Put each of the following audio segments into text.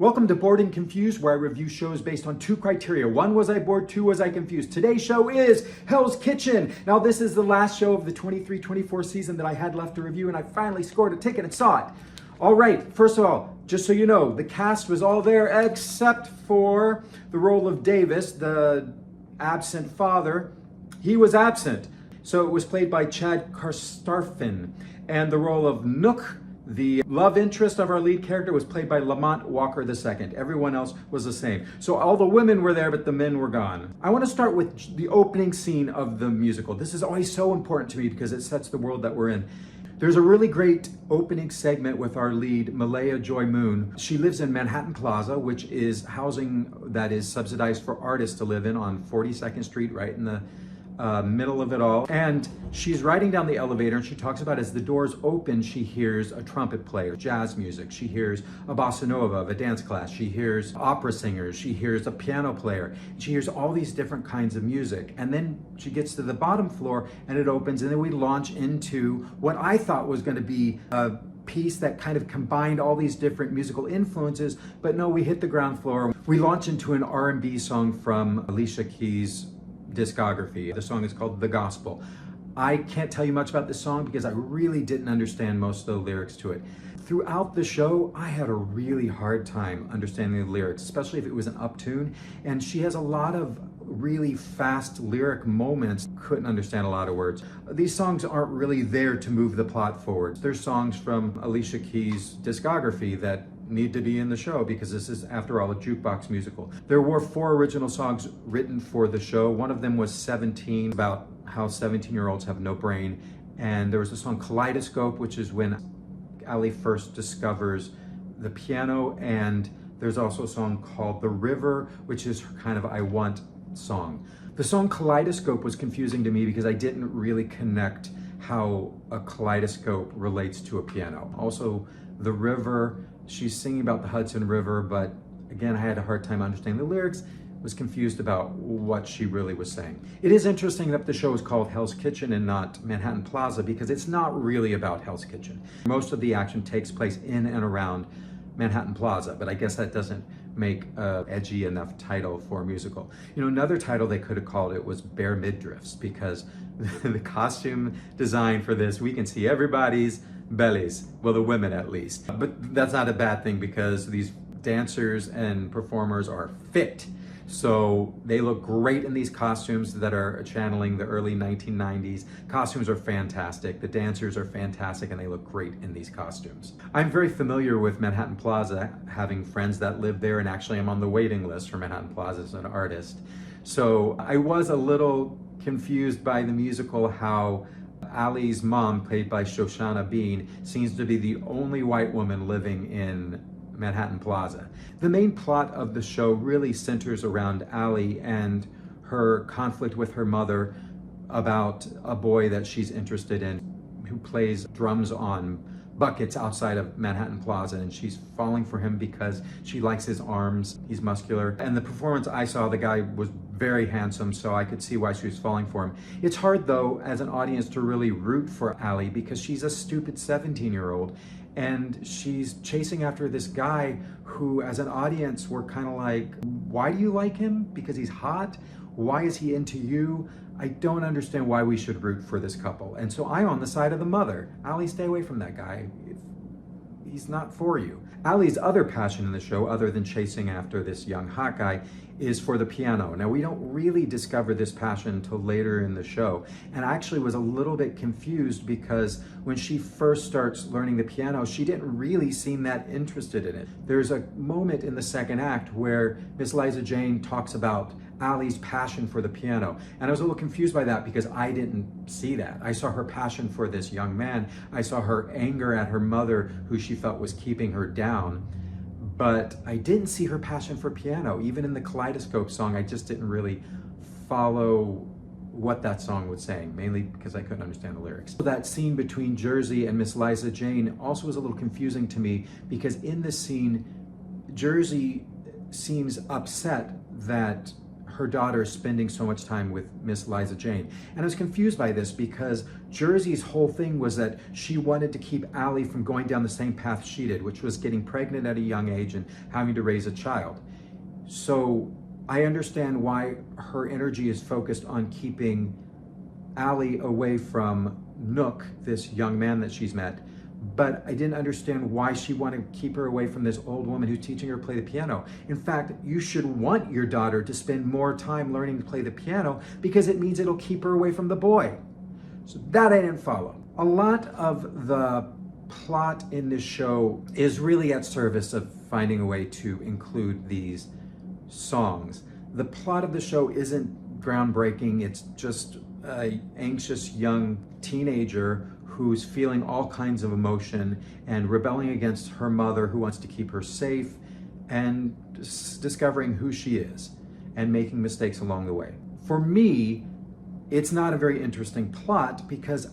Welcome to Bored and Confused, where I review shows based on two criteria. One, was I bored? Two, was I confused? Today's show is Hell's Kitchen. Now, this is the last show of the 23-24 season that I had left to review, and I finally scored a ticket and saw it. All right, first of all, just so you know, the cast was all there except for the role of Davis, the absent father. He was absent. So it was played by Chad Karstarfin, and the role of Nook, the love interest of our lead character, was played by Lamont Walker II. Everyone else was the same. So all the women were there, but the men were gone. I want to start with the opening scene of the musical. This is always so important to me because it sets the world that we're in. There's a really great opening segment with our lead, Malaya Joy Moon. She lives in Manhattan Plaza, which is housing that is subsidized for artists to live in on 42nd Street, right in the middle of it all. And she's riding down the elevator and she talks about as the doors open, she hears a trumpet player, jazz music. She hears a bossa nova of a dance class. She hears opera singers. She hears a piano player. She hears all these different kinds of music. And then she gets to the bottom floor and it opens, and then we launch into what I thought was going to be a piece that kind of combined all these different musical influences, but no, we hit the ground floor. We launch into an R&B song from Alicia Keys' discography. The song is called The Gospel. I can't tell you much about this song because I really didn't understand most of the lyrics to it. Throughout the show, I had a really hard time understanding the lyrics, especially if it was an uptune. And she has a lot of really fast lyric moments. Couldn't understand a lot of words. These songs aren't really there to move the plot forward. There's songs from Alicia Keys' discography that need to be in the show because this is, after all, a jukebox musical. There were 4 original songs written for the show. One of them was 17, about how 17-year-olds have no brain. And there was a song Kaleidoscope, which is when Ali first discovers the piano. And there's also a song called The River, which is her kind of I Want song. The song Kaleidoscope was confusing to me because I didn't really connect how a kaleidoscope relates to a piano. Also, The River, she's singing about the Hudson River, but again, I had a hard time understanding the lyrics, was confused about what she really was saying. It is interesting that the show is called Hell's Kitchen and not Manhattan Plaza because it's not really about Hell's Kitchen. Most of the action takes place in and around Manhattan Plaza, but I guess that doesn't make an edgy enough title for a musical. You know, another title they could have called it was Bare Midriffs, because the costume design for this, we can see everybody's bellies, well, the women at least. But that's not a bad thing because these dancers and performers are fit. So they look great in these costumes that are channeling the early 1990s. Costumes are fantastic. The dancers are fantastic and they look great in these costumes. I'm very familiar with Manhattan Plaza, having friends that live there, and actually I'm on the waiting list for Manhattan Plaza as an artist. So I was a little confused by the musical how Ali's mom, played by Shoshana Bean, seems to be the only white woman living in Manhattan Plaza. The main plot of the show really centers around Ali and her conflict with her mother about a boy that she's interested in who plays drums on buckets outside of Manhattan Plaza, and she's falling for him because she likes his arms. He's muscular. And the performance I saw, the guy was very handsome, so I could see why she was falling for him. It's hard, though, as an audience to really root for Ali because she's a stupid 17-year-old and she's chasing after this guy who, as an audience, we're kind of like, why do you like him? Because he's hot? Why is he into you? I don't understand why we should root for this couple. And so I'm on the side of the mother. Ali, stay away from that guy. He's not for you. Ali's other passion in the show, other than chasing after this young hot guy, is for the piano. Now, we don't really discover this passion until later in the show. And I actually was a little bit confused because when she first starts learning the piano, she didn't really seem that interested in it. There's a moment in the second act where Miss Liza Jane talks about Ali's passion for the piano. And I was a little confused by that because I didn't see that. I saw her passion for this young man. I saw her anger at her mother, who she felt was keeping her down. But I didn't see her passion for piano. Even in the Kaleidoscope song, I just didn't really follow what that song was saying, mainly because I couldn't understand the lyrics. That scene between Jersey and Miss Liza Jane also was a little confusing to me because in this scene, Jersey seems upset that her daughter is spending so much time with Miss Liza Jane. And I was confused by this because Jersey's whole thing was that she wanted to keep Allie from going down the same path she did, which was getting pregnant at a young age and having to raise a child. So I understand why her energy is focused on keeping Allie away from Nook, this young man that she's met, but I didn't understand why she wanted to keep her away from this old woman who's teaching her to play the piano. In fact, you should want your daughter to spend more time learning to play the piano because it means it'll keep her away from the boy. So that I didn't follow. A lot of the plot in this show is really at service of finding a way to include these songs. The plot of the show isn't groundbreaking. It's just an anxious young teenager who's feeling all kinds of emotion and rebelling against her mother who wants to keep her safe and discovering who she is and making mistakes along the way. For me, it's not a very interesting plot because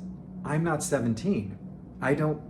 I'm not 17. I don't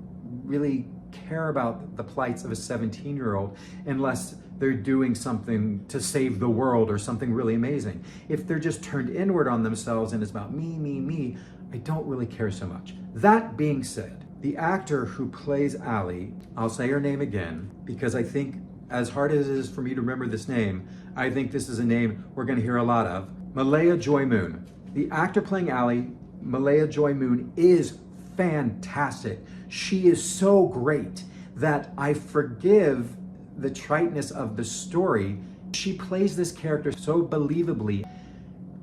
really care about the plights of a 17-year-old unless they're doing something to save the world or something really amazing. If they're just turned inward on themselves and it's about me, I don't really care so much. That being said, the actor who plays Allie, I'll say her name again, because I think as hard as it is for me to remember this name, I think this is a name we're gonna hear a lot of, Malaya Joy Moon. The actor playing Allie, Malaya Joy Moon, is fantastic. She is so great that I forgive the triteness of the story. She plays this character so believably.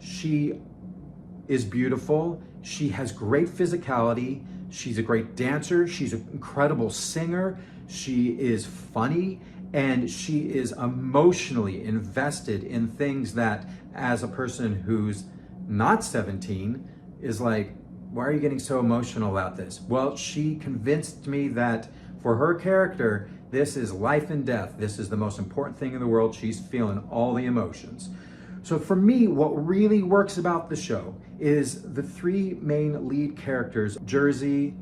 She is beautiful. She has great physicality. She's a great dancer. She's an incredible singer. She is funny, and she is emotionally invested in things that, as a person who's not 17, is like, why are you getting so emotional about this? Well, she convinced me that for her character, this is life and death. This is the most important thing in the world. She's feeling all the emotions. So for me, what really works about the show is the three main lead characters, Jersey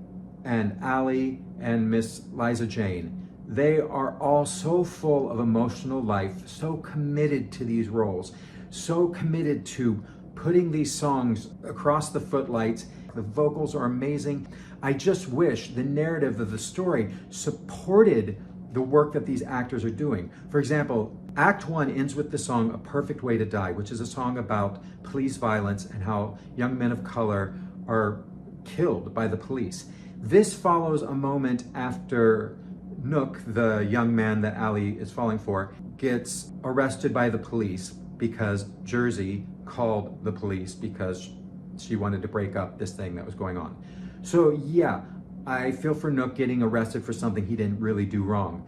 and Allie and Miss Liza Jane. They are all so full of emotional life, so committed to these roles, so committed to putting these songs across the footlights. The vocals are amazing. I just wish the narrative of the story supported the work that these actors are doing. For example, Act 1 ends with the song A Perfect Way to Die, which is a song about police violence and how young men of color are killed by the police. This follows a moment after Nook, the young man that Allie is falling for, gets arrested by the police because Jersey called the police because she wanted to break up this thing that was going on. So yeah, I feel for Nook getting arrested for something he didn't really do wrong,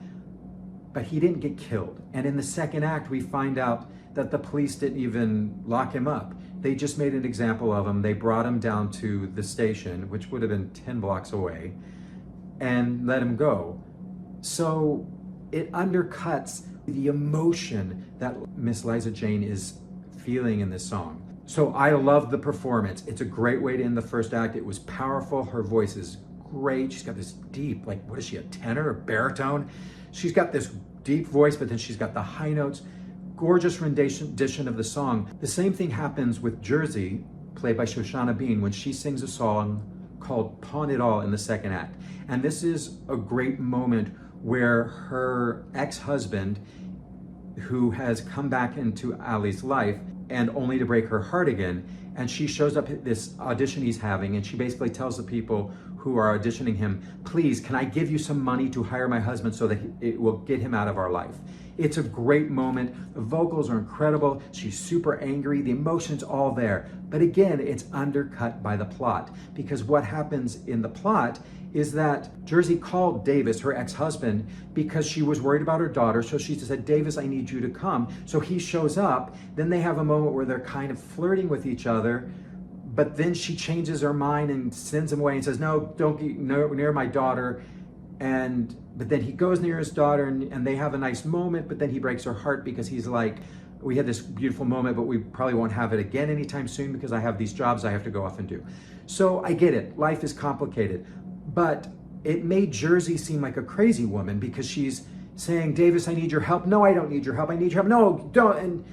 but he didn't get killed. And in the second act, we find out that the police didn't even lock him up. They just made an example of him. They brought him down to the station, which would have been 10 blocks away, and let him go. So it undercuts the emotion that Miss Liza Jane is feeling in this song. So I love the performance. It's a great way to end the first act. It was powerful. Her voice is great. She's got this deep, like, what is she, a tenor, a baritone? She's got this deep voice, but then she's got the high notes. Gorgeous rendition of the song. The same thing happens with Jersey, played by Shoshana Bean, when she sings a song called Pawn It All in the second act. And this is a great moment where her ex-husband, who has come back into Allie's life, and only to break her heart again. And she shows up at this audition he's having, and she basically tells the people who are auditioning him, please, can I give you some money to hire my husband so that it will get him out of our life? It's a great moment. The vocals are incredible. She's super angry. The emotion's all there. But again, it's undercut by the plot, because what happens in the plot is that Jersey called Davis, her ex-husband, because she was worried about her daughter. So she said, Davis, I need you to come. So he shows up. Then they have a moment where they're kind of flirting with each other, but then she changes her mind and sends him away and says, no, don't get near my daughter. But then he goes near his daughter and they have a nice moment, but then he breaks her heart because he's like, we had this beautiful moment, but we probably won't have it again anytime soon because I have these jobs I have to go off and do. So I get it, life is complicated, but it made Jersey seem like a crazy woman because she's saying, Davis, I need your help. No, I don't need your help. I need your help. No, don't. And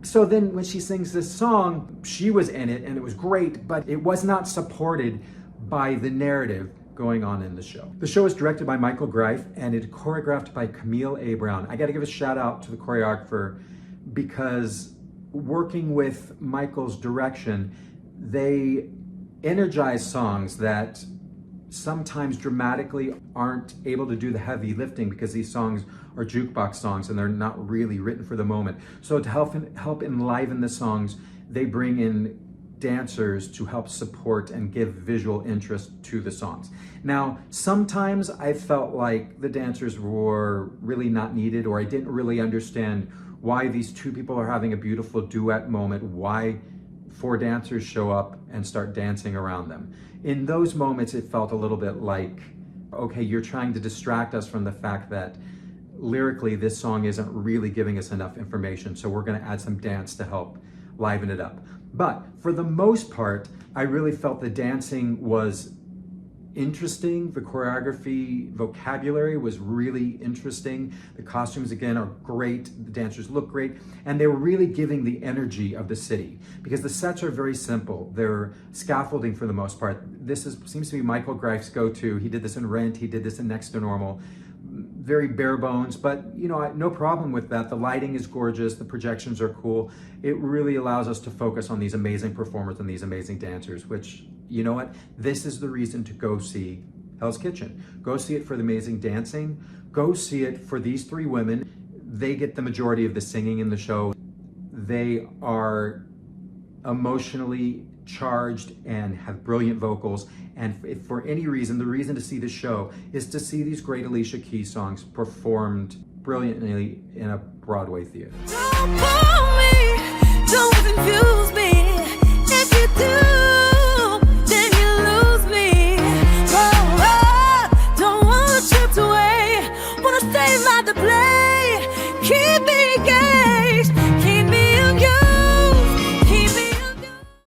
So then when she sings this song, she was in it and it was great, but it was not supported by the narrative going on in the show. The show is directed by Michael Greif and it's choreographed by Camille A. Brown. I gotta give a shout out to the choreographer because working with Michael's direction, they energize songs that sometimes dramatically aren't able to do the heavy lifting because these songs are jukebox songs and they're not really written for the moment. So to help enliven the songs, they bring in dancers to help support and give visual interest to the songs. Now, sometimes I felt like the dancers were really not needed, or I didn't really understand why these two people are having a beautiful duet moment, why 4 dancers show up and start dancing around them. In those moments, it felt a little bit like, okay, you're trying to distract us from the fact that lyrically, this song isn't really giving us enough information, so we're gonna add some dance to help liven it up. But for the most part, I really felt the dancing was interesting. The choreography, vocabulary was really interesting. The costumes, again, are great. The dancers look great. And they were really giving the energy of the city because the sets are very simple. They're scaffolding for the most part. Seems to be Michael Greif's go-to. He did this in Rent. He did this in Next to Normal. Very bare bones, but you know, no problem with that. The lighting is gorgeous. The projections are cool. It really allows us to focus on these amazing performers and these amazing dancers, which, you know what? This is the reason to go see Hell's Kitchen. Go see it for the amazing dancing. Go see it for these 3 women. They get the majority of the singing in the show. They are emotionally charged and have brilliant vocals. And if for any reason, the reason to see the show is to see these great Alicia Keys songs performed brilliantly in a Broadway theater. Don't call me, don't confuse me. If you do, then you lose me. Oh, don't want to trip away. Wanna stay by the play. Keep me again.